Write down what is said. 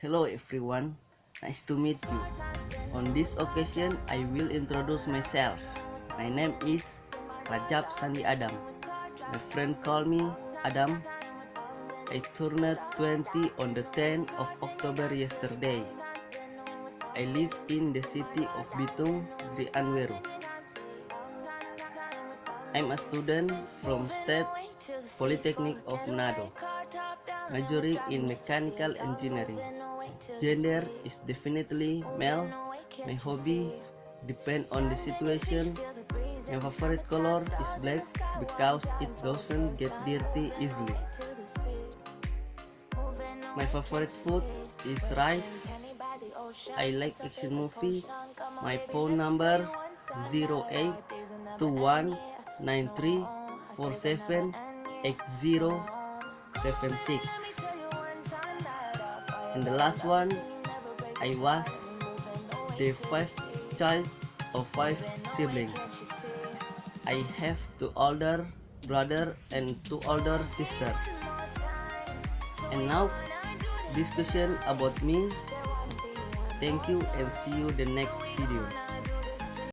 Hello everyone, nice to meet you. On this occasion, I will introduce myself. My name is Rajab Sandi Adam. My friend call me Adam. I turned 20 on the 10th of October yesterday. I live in the city of Bitung, the Anweru. I'm a student from State Polytechnic of Manado, majoring in mechanical engineering. Gender is definitely male. My hobby depends on the situation. My favorite color is black because it doesn't get dirty easily. My favorite food is rice. I like action movie. My phone number 082193478076. And the last one, I was the first child of 5 siblings. I have 2 older brother and 2 older sister. And now, discussion about me. Thank you and see you the next video.